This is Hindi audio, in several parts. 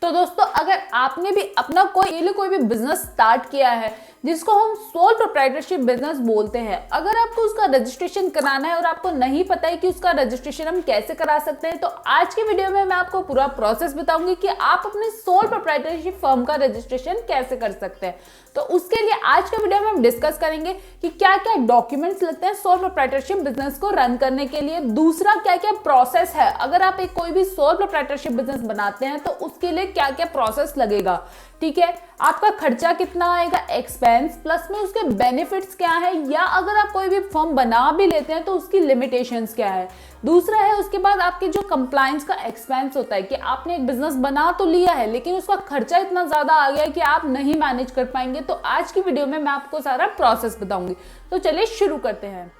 तो दोस्तों, अगर आपने भी अपना कोई भी बिजनेस स्टार्ट किया है जिसको हम सोल प्रोप्राइटरशिप बिजनेस बोलते हैं, अगर आपको उसका रजिस्ट्रेशन कराना है और आपको नहीं पता है कि उसका रजिस्ट्रेशन हम कैसे करा सकते हैं, तो आज के वीडियो में मैं आपको पूरा प्रोसेस बताऊंगी कि आप अपने सोल प्रोप्राइटरशिप फर्म का रजिस्ट्रेशन कैसे कर सकते हैं। तो उसके लिए आज के वीडियो में हम डिस्कस करेंगे कि क्या क्या डॉक्यूमेंट्स लगते हैं सोल प्रोप्राइटरशिप बिजनेस को रन करने के लिए, दूसरा क्या क्या प्रोसेस है अगर आप एक कोई भी सोल प्रोप्राइटरशिप बिजनेस बनाते हैं तो उसके लिए क्या क्या प्रोसेस लगेगा, ठीक है, आपका खर्चा कितना आएगा, एक्सपेंस प्लस में उसके बेनिफिट्स क्या है, या अगर आप कोई भी फर्म बना भी लेते हैं तो उसकी लिमिटेशंस क्या है। दूसरा है उसके बाद आपके जो कंप्लायंस का एक्सपेंस होता है कि आपने एक बिजनेस बना तो लिया है लेकिन उसका खर्चा इतना ज्यादा आ गया है कि आप नहीं मैनेज कर पाएंगे। तो आज की वीडियो में मैं आपको सारा प्रोसेस बताऊंगी। तो चलिए शुरू करते हैं।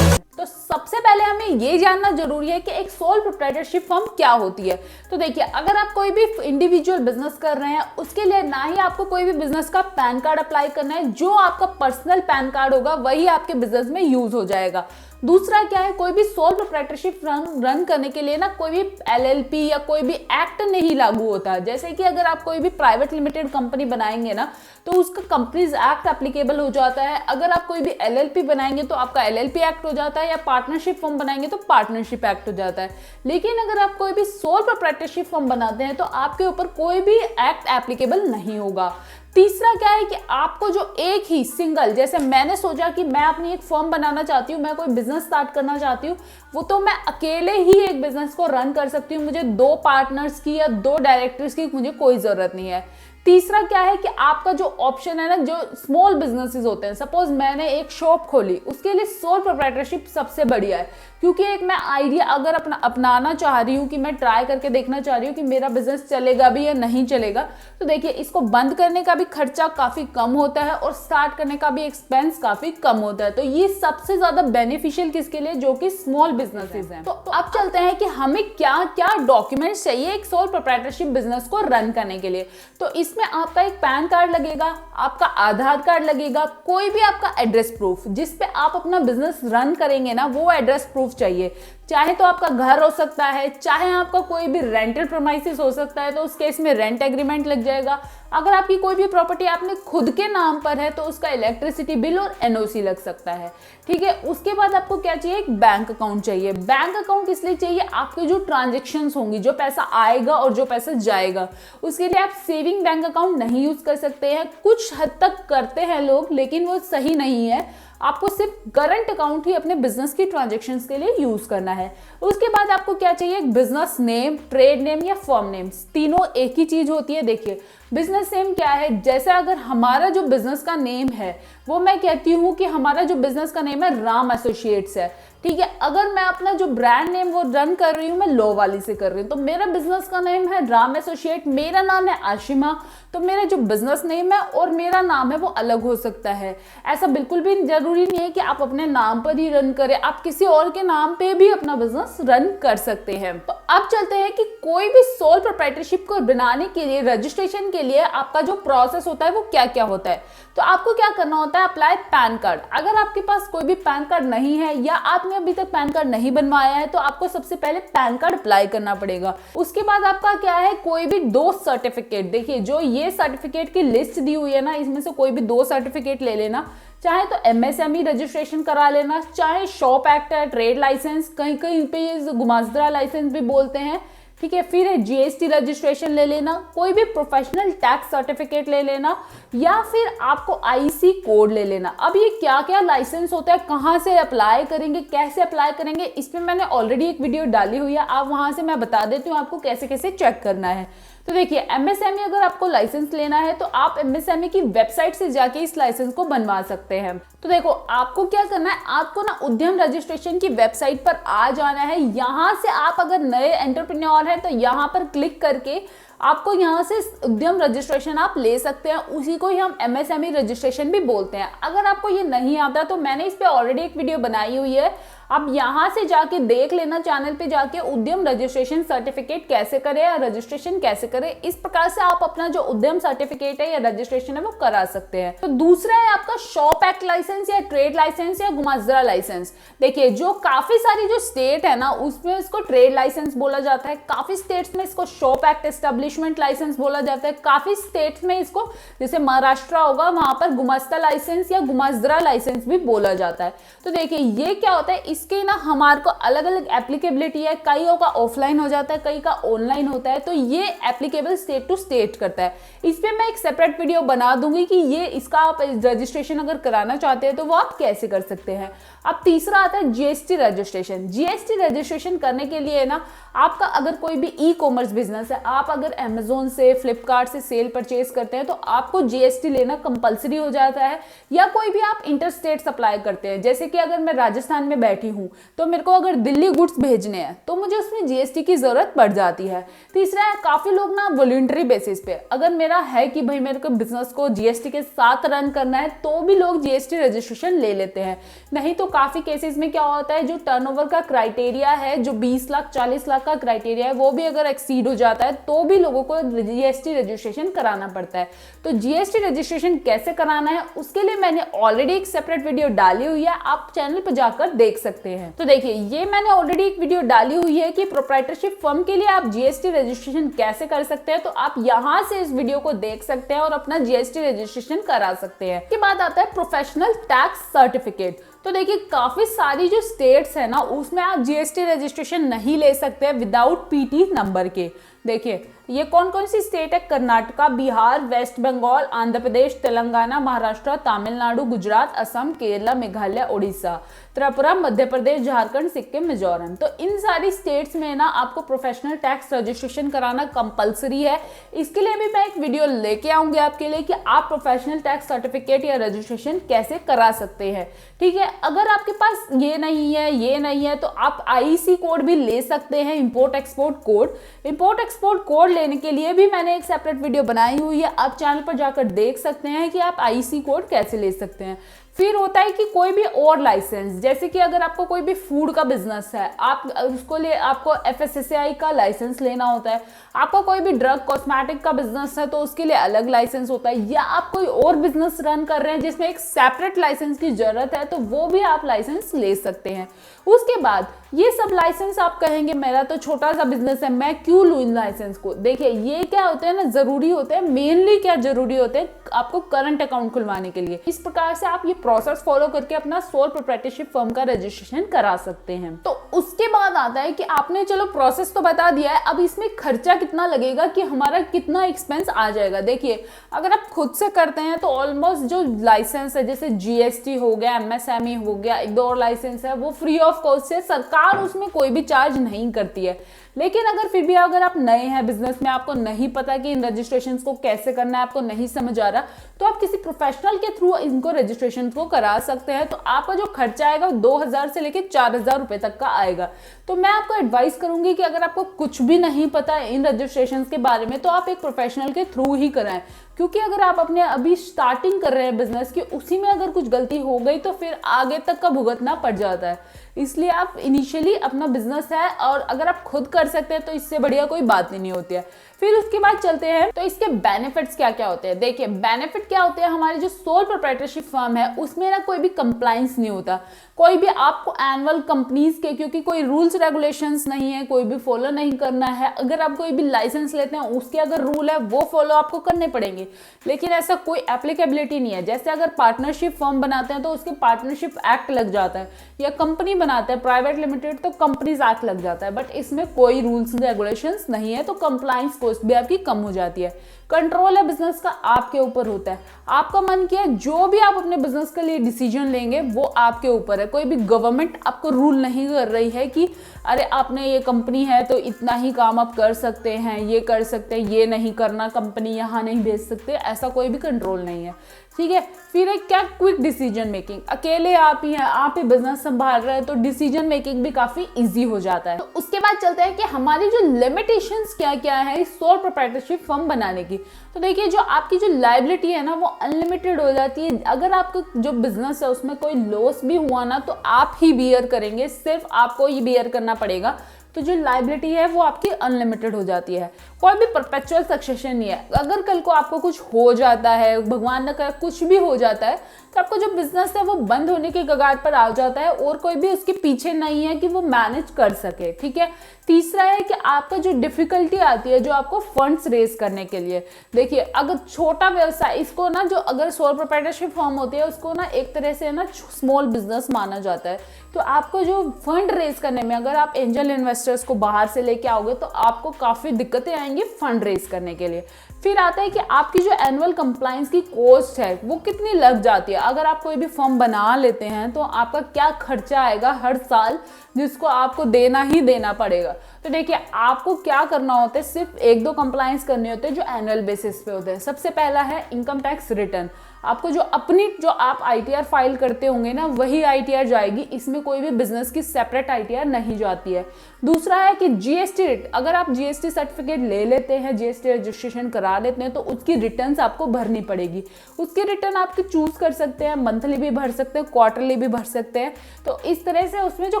तो सबसे पहले हमें ये जानना जरूरी है कि एक सोल प्रोप्राइटरशिप फर्म क्या होती है। तो देखिए, अगर आप कोई भी इंडिविजुअल बिजनेस कर रहे हैं उसके लिए ना ही आपको कोई भी बिजनेस का पैन कार्ड अप्लाई करना है, जो आपका पर्सनल पैन कार्ड होगा वही आपके बिजनेस में यूज हो जाएगा। दूसरा क्या है, कोई भी सोल प्रोप्राइटरशिप रन करने के लिए ना कोई भी एलएलपी या कोई भी एक्ट नहीं लागू होता। जैसे कि अगर आप कोई भी प्राइवेट लिमिटेड कंपनी बनाएंगे ना तो उसका कंपनीज एक्ट एप्लीकेबल हो जाता है। अगर आप कोई भी एलएलपी बनाएंगे तो आपका एलएलपी एक्ट हो जाता है, या पार्टनरशिप फर्म बनाएंगे तो पार्टनरशिप एक्ट हो जाता है। लेकिन अगर आप कोई भी सोल प्रोप्राइटरशिप फर्म बनाते हैं तो आपके ऊपर कोई भी एक्ट एप्लीकेबल नहीं होगा। तीसरा क्या है कि आपको जो एक ही सिंगल, जैसे मैंने सोचा कि मैं अपनी एक फर्म बनाना चाहती हूँ, मैं कोई बिजनेस स्टार्ट करना चाहती हूँ, वो तो मैं अकेले ही एक बिजनेस को रन कर सकती हूँ, मुझे 2 पार्टनर्स की या 2 डायरेक्टर्स की मुझे कोई जरूरत नहीं है। तीसरा क्या है कि आपका जो ऑप्शन है ना, जो स्मॉल बिजनेसेस होते हैं, सपोज मैंने एक शॉप खोली, उसके लिए सोल प्रोप्राइटरशिप सबसे बढ़िया है, क्योंकि एक मैं आइडिया अगर अपनाना चाह रही हूँ कि मैं ट्राई करके देखना चाह रही हूँ कि मेरा बिजनेस चलेगा भी या नहीं चलेगा, तो देखिए इसको बंद करने का भी खर्चा काफी कम होता है और स्टार्ट करने का भी एक्सपेंस काफी कम होता है। तो ये सबसे ज्यादा बेनिफिशियल किसके लिए, जो कि स्मॉल बिजनेसेस हैं। तो अब चलते हैं कि हमें क्या क्या डॉक्यूमेंट्स चाहिए एक सोल प्रोप्राइटरशिप बिजनेस को रन करने के लिए। तो इसमें आपका एक पैन कार्ड लगेगा, आपका आधार कार्ड लगेगा, कोई भी आपका एड्रेस प्रूफ जिसपे आप अपना बिजनेस रन करेंगे ना, वो एड्रेस प्रूफ चाहिए। चाहे तो आपका घर हो सकता है, चाहे आपका कोई भी रेंटल प्रीमाइसेस हो सकता है, तो उस केस में रेंट एग्रीमेंट लग जाएगा। अगर आपकी कोई भी प्रॉपर्टी आपने खुद के नाम पर है तो उसका इलेक्ट्रिसिटी बिल और एनओसी लग सकता है, ठीक है। उसके बाद आपको क्या चाहिए, एक बैंक अकाउंट चाहिए। बैंक अकाउंट इसलिए चाहिए, आपके जो ट्रांजेक्शन्स होंगी, जो पैसा आएगा और जो पैसा जाएगा, उसके लिए आप सेविंग बैंक अकाउंट नहीं यूज कर सकते हैं। कुछ हद तक करते हैं लोग लेकिन वो सही नहीं है। आपको सिर्फ करंट अकाउंट ही अपने बिजनेस की ट्रांजैक्शंस के लिए यूज करना है। उसके बाद आपको क्या चाहिए, एक बिजनेस नेम, ट्रेड नेम या फर्म नेम, तीनों एक ही चीज होती है। देखिए, बिजनेस नेम क्या है, जैसे अगर हमारा जो बिजनेस का नेम है वो मैं कहती हूँ कि हमारा जो बिजनेस का नेम है राम एसोसिएट्स है, ठीक है। अगर मैं अपना जो ब्रांड नेम वो रन कर रही हूँ, मैं लो वाली से कर रही हूँ, तो मेरा बिजनेस का नेम है राम एसोसिएट, मेरा नाम है आशिमा, तो मेरा जो बिजनेस नेम है और मेरा नाम है वो अलग हो सकता है। ऐसा बिल्कुल भी जरूरी नहीं है कि आप अपने नाम पर ही रन करें, आप किसी और के नाम पे भी अपना बिजनेस रन कर सकते हैं। तो अब चलते हैं कि कोई भी सोल प्रोप्राइटरशिप को बनाने के लिए, रजिस्ट्रेशन के लिए आपका जो प्रोसेस होता है वो क्या क्या होता है। तो आपको क्या करना होता है, अप्लाई पैन कार्ड। अगर आपके पास कोई भी पैन कार्ड नहीं है या आपने अभी तक पैन कार्ड नहीं बनवाया है तो आपको सबसे पहले पैन कार्ड अप्लाई करना पड़ेगा। उसके बाद आपका क्या है, कोई भी 2 सर्टिफिकेट, देखिए जो ये सर्टिफिकेट की लिस्ट दी हुई है ना, इसमें से कोई भी 2 सर्टिफिकेट ले लेना। चाहे तो एमएसएमई रजिस्ट्रेशन करा लेना, चाहे शॉप एक्ट है, ट्रेड लाइसेंस, कहीं कहीं पे ये गुमास्ता लाइसेंस भी बोलते हैं, ठीक है। फिर जीएसटी रजिस्ट्रेशन ले लेना, कोई भी प्रोफेशनल टैक्स सर्टिफिकेट ले लेना, या फिर आपको आईसी कोड ले लेना। अब ये क्या क्या लाइसेंस होता है, कहाँ से अप्लाई करेंगे, कैसे अप्लाई करेंगे, इसमें मैंने ऑलरेडी एक वीडियो डाली हुई है, आप वहां से मैं बता देती हूँ आपको कैसे कैसे चेक करना है। तो देखिए, एमएसएमई अगर आपको लाइसेंस लेना है तो आप एमएसएमई की वेबसाइट से जाके इस लाइसेंस को बनवा सकते हैं। तो देखो, आपको क्या करना है, आपको ना उद्यम रजिस्ट्रेशन की वेबसाइट पर आ जाना है। यहाँ से आप अगर नए एंटरप्रेन्योर हैं तो यहाँ पर क्लिक करके आपको यहाँ से उद्यम रजिस्ट्रेशन आप ले सकते हैं। उसी को ही हम एमएसएमई रजिस्ट्रेशन भी बोलते हैं। अगर आपको ये नहीं आता तो मैंने इस पे ऑलरेडी एक वीडियो बनाई हुई है, आप यहाँ से जाके देख लेना चैनल पे जाके उद्यम रजिस्ट्रेशन सर्टिफिकेट कैसे करें या रजिस्ट्रेशन कैसे करें। इस प्रकार से आप अपना जो उद्यम सर्टिफिकेट है या रजिस्ट्रेशन है वो करा सकते हैं। तो दूसरा है आपका शॉप एक्ट लाइसेंस या ट्रेड लाइसेंस या गुमाजरा लाइसेंस। देखिए जो काफी सारी जो स्टेट है ना उसमें इसको ट्रेड लाइसेंस बोला जाता है, काफी स्टेट्स में इसको शॉप एक्ट एस्टेब्लिशमेंट लाइसेंस बोला जाता है, काफी स्टेट्स में इसको जैसे महाराष्ट्र होगा वहां पर गुमास्ता लाइसेंस या गुमाजरा लाइसेंस भी बोला जाता है। तो देखिए ये क्या होता है, इसके ना हमारे को अलग अलग एप्लीकेबिलिटी है, कई का ऑफलाइन हो जाता है, कई का ऑनलाइन होता है। तो ये एप्लीकेबल स्टेट टू स्टेट करता है। इस पे मैं एक सेपरेट वीडियो बना दूंगी कि ये इसका आप रजिस्ट्रेशन अगर कराना चाहते हैं तो वो आप कैसे कर सकते हैं। अब तीसरा आता है जीएसटी रजिस्ट्रेशन। जीएसटी रजिस्ट्रेशन करने के लिए ना आपका अगर कोई भी ई कॉमर्स बिजनेस है, आप अगर अमेजोन से फ्लिपकार्ट से सेल परचेज करते हैं तो आपको जीएसटी लेना कंपलसरी हो जाता है। या कोई भी आप इंटरस्टेट सप्लाई करते हैं, जैसे कि अगर मैं राजस्थान में बैठी हूं तो मेरे को अगर दिल्ली गुड्स भेजने हैं तो मुझे उसमें जीएसटी की जरूरत पड़ जाती है। तीसरा है काफी लोग ना वॉलंटरी बेसिस पे, अगर मेरा है कि भाई मेरे को बिजनेस को जीएसटी के साथ रन करना है तो भी लोग जीएसटी रजिस्ट्रेशन ले लेते हैं। नहीं तो काफी केसेस में क्या होता है, जो टर्नओवर का क्राइटेरिया है, जो 20 लाख 40 लाख का क्राइटेरिया है, वो भी अगर एक्सीड हो जाता है तो भी लोगों को जीएसटी रजिस्ट्रेशन कराना पड़ता है। तो जीएसटी रजिस्ट्रेशन कैसे कराना है उसके लिए मैंने ऑलरेडी एक सेपरेट वीडियो डाली हुई है, आप चैनल पर जाकर देख सकते हैं। तो देखिए ये मैंने ऑलरेडी एक वीडियो डाली हुई है कि प्रोप्राइटरशिप फर्म के लिए आप जीएसटी रजिस्ट्रेशन कैसे कर सकते हैं। तो आप यहां से इस वीडियो को देख सकते हैं और अपना जीएसटी रजिस्ट्रेशन करा सकते हैं। इसके बाद आता है प्रोफेशनल टैक्स सर्टिफिकेट। तो देखिए काफी सारी जो स्टेट्स है ना उसमें आप जीएसटी रजिस्ट्रेशन नहीं ले सकते विदाउट पीटी नंबर के। देखिए ये कौन कौन सी स्टेट है, कर्नाटका, बिहार, वेस्ट बंगाल, आंध्र प्रदेश, तेलंगाना, महाराष्ट्र, तमिलनाडु, गुजरात, असम, केरला, मेघालय, उड़ीसा, त्रिपुरा, मध्य प्रदेश, झारखंड, सिक्किम, मिजोरम। तो इन सारी स्टेट्स में ना आपको प्रोफेशनल टैक्स रजिस्ट्रेशन कराना कंपलसरी है। इसके लिए भी मैं एक वीडियो लेके आऊंगी आपके लिए कि आप प्रोफेशनल टैक्स सर्टिफिकेट या रजिस्ट्रेशन कैसे करा सकते हैं। ठीक है, अगर आपके पास ये नहीं है तो आप आईसी कोड भी ले सकते हैं, import export code. Import export code लेने के लिए भी मैंने एक सेपरेट वीडियो बनाई हुई है, आप चैनल पर जाकर देख सकते हैं कि आप आईसी कोड कैसे ले सकते हैं। फिर होता है कि कोई भी और लाइसेंस, जैसे कि अगर आपको कोई भी फूड का बिजनेस है, आप उसको लिए आपको एफएसएसएआई का लाइसेंस लेना होता है। आपका कोई भी ड्रग कॉस्मेटिक का बिजनेस है तो उसके लिए अलग लाइसेंस होता है। या आप कोई और बिजनेस रन कर रहे हैं जिसमें एक सेपरेट लाइसेंस की जरूरत है तो वो भी आप लाइसेंस ले सकते हैं। उसके बाद ये सब लाइसेंस आप कहेंगे मेरा तो छोटा सा बिजनेस है, मैं क्यों लूं इन लाइसेंस को। देखिए ये क्या होते हैं ना, जरूरी होते हैं। मेनली क्या जरूरी होते हैं आपको करंट अकाउंट खुलवाने के लिए। इस प्रकार से आप ये प्रोसेस फॉलो करके अपना सोल प्रोप्राइटरशिप फर्म का रजिस्ट्रेशन करा सकते हैं। तो उसके बाद आता है कि आपने चलो प्रोसेस तो बता दिया है, अब इसमें खर्चा कितना लगेगा, कि हमारा कितना एक्सपेंस आ जाएगा। देखिए अगर आप खुद से करते हैं तो ऑलमोस्ट जो लाइसेंस है जैसे जीएसटी हो गया, एमएसएमई हो गया, एक दो और लाइसेंस है, वो फ्री ऑफ कॉस्ट है, सरकार उसमें कोई भी चार्ज नहीं करती है। लेकिन अगर फिर भी अगर आप नए हैं बिजनेस में, आपको नहीं पता कि इन रजिस्ट्रेशन को कैसे करना है, आपको नहीं समझ आ रहा, तो आप किसी प्रोफेशनल के थ्रू इनको रजिस्ट्रेशन को करा सकते हैं। तो आपका जो खर्चा आएगा 2000 से लेकर 4000 रुपए तक का आएगा। तो मैं आपको एडवाइस करूंगी कि अगर आपको कुछ भी नहीं पता है इन रजिस्ट्रेशन के बारे में तो आप एक प्रोफेशनल के थ्रू ही कराएं। क्योंकि अगर आप अपने अभी स्टार्टिंग कर रहे हैं बिजनेस की, उसी में अगर कुछ गलती हो गई तो फिर आगे तक का भुगतना पड़ जाता है। इसलिए आप इनिशियली अपना बिजनेस है और अगर आप खुद कर सकते हैं तो इससे बढ़िया कोई बात ही नहीं होती है। फिर उसके बाद चलते हैं तो इसके बेनिफिट्स क्या क्या होते हैं। देखिए बेनिफिट क्या होते हैं, हमारी जो सोल प्रोप्राइटरशिप फर्म है उसमें ना कोई भी कंप्लाइंस नहीं होता, कोई भी आपको एनुअल कंपनीज के, क्योंकि कोई रूल्स रेगुलेशंस नहीं है, कोई भी फॉलो नहीं करना है। अगर आप कोई भी लाइसेंस लेते हैं उसके अगर रूल है वो फॉलो आपको करने पड़ेंगे, लेकिन ऐसा कोई एप्लीकेबिलिटी नहीं है। जैसे अगर पार्टनरशिप फर्म बनाते हैं तो उसके पार्टनरशिप एक्ट लग जाता है, या कंपनी बनाते हैं प्राइवेट लिमिटेड तो कंपनीज एक्ट लग जाता है, बट इसमें कोई रूल्स रेगुलेशंस नहीं है, तो कंप्लाइंस कॉस्ट भी आपकी कम हो जाती है। कंट्रोल है बिजनेस का आपके ऊपर होता है, आपका मन किया जो भी आप अपने बिजनेस के लिए डिसीजन लेंगे वो आपके ऊपर है। कोई भी गवर्नमेंट आपको रूल नहीं कर रही है कि अरे आपने ये कंपनी है तो इतना ही काम आप कर सकते हैं, ये कर सकते हैं, ये नहीं करना, कंपनी यहाँ नहीं भेज सकते, ऐसा कोई भी कंट्रोल नहीं है। ठीक है, फिर एक क्या क्विक डिसीजन मेकिंग, अकेले आप ही हैं, आप ही बिजनेस संभाल रहे हैं तो डिसीजन मेकिंग भी काफी इजी हो जाता है। तो उसके बाद चलते हैं कि हमारी जो लिमिटेशंस क्या क्या है इस सोल प्रोप्राइटरशिप फर्म बनाने की। तो देखिए जो आपकी जो लायबिलिटी है ना वो अनलिमिटेड हो जाती है। अगर आपका जो बिजनेस है उसमें कोई लॉस भी हुआ ना तो आप ही बियर करेंगे, सिर्फ आपको ही बियर करना पड़ेगा। तो जो लायबिलिटी है वो आपकी अनलिमिटेड हो जाती है। कोई भी परपेचुअल सक्सेशन नहीं है। अगर कल को आपको कुछ हो जाता है, भगवान न करे कुछ भी हो जाता है, तो आपका जो बिजनेस है वो बंद होने के कगार पर आ जाता है और कोई भी उसके पीछे नहीं है कि वो मैनेज कर सके। ठीक है। तीसरा है कि आपका जो डिफिकल्टी आती है जो आपको फंड्स रेज करने के लिए, देखिए अगर छोटा व्यवसाय, इसको ना जो अगर सोल प्रोप्राइटरशिप फॉर्म होती है उसको ना एक तरह से ना स्मॉल बिजनेस माना जाता है। तो आपको जो फंड रेज करने में अगर आप एंजल इन्वेस्टर्स को बाहर से लेके आओगे तो आपको काफी दिक्कतें आएंगी फंड रेज करने के लिए। फिर आता है कि आपकी जो एनुअल कंप्लायंस की कॉस्ट है वो कितनी लग जाती है। अगर आप कोई भी फर्म बना लेते हैं तो आपका क्या खर्चा आएगा हर साल जिसको आपको देना ही देना पड़ेगा। तो देखिए आपको क्या करना होता है, सिर्फ एक दो कंप्लायंस करने होते हैं जो एनुअल बेसिस पे होते हैं। सबसे पहला है इनकम टैक्स रिटर्न। आपको जो अपनी जो आप आईटीआर फाइल करते होंगे ना वही आईटीआर जाएगी, इसमें कोई भी बिजनेस की सेपरेट आईटीआर नहीं जाती है। दूसरा है कि जीएसटी, अगर आप जीएसटी सर्टिफिकेट ले लेते हैं, जीएसटी रजिस्ट्रेशन करा लेते हैं तो उसकी रिटर्न्स आपको भरनी पड़ेगी। उसकी रिटर्न आपके चूज कर सकते हैं, मंथली भी भर सकते हैं, क्वार्टरली भी भर सकते हैं। तो इस तरह से उसमें जो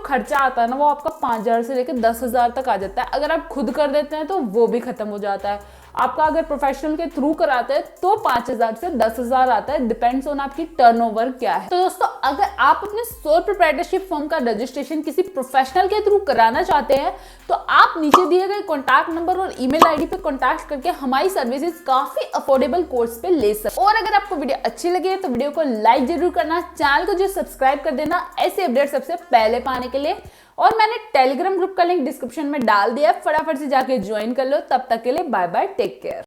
खर्चा आता है ना वो आपका 5,000 से लेकर 10,000 तक आ जाता है। अगर आप खुद कर देते हैं तो वो भी खत्म हो जाता है। आपका अगर प्रोफेशनल के थ्रू कराते हैं तो 5,000 से 10,000 आता है, डिपेंड्स ऑन आपकी टर्नओवर क्या है। तो दोस्तों अगर आप अपने सोल प्रोप्राइटरशिप फर्म का रजिस्ट्रेशन किसी प्रोफेशनल के थ्रू कराना चाहते हैं तो आप नीचे दिए गए कॉन्टैक्ट नंबर और ईमेल आईडी पे कॉन्टैक्ट करके हमारी सर्विसेज काफी अफोर्डेबल कोर्स पे ले सकते। और अगर आपको वीडियो अच्छी लगी है तो वीडियो को लाइक जरूर करना, चैनल को जो सब्सक्राइब कर देना ऐसे अपडेट सबसे पहले पाने के लिए। और मैंने टेलीग्राम ग्रुप का लिंक डिस्क्रिप्शन में डाल दिया, फटाफट से जाके ज्वाइन कर लो। तब तक के लिए बाय बाय, टेक केयर।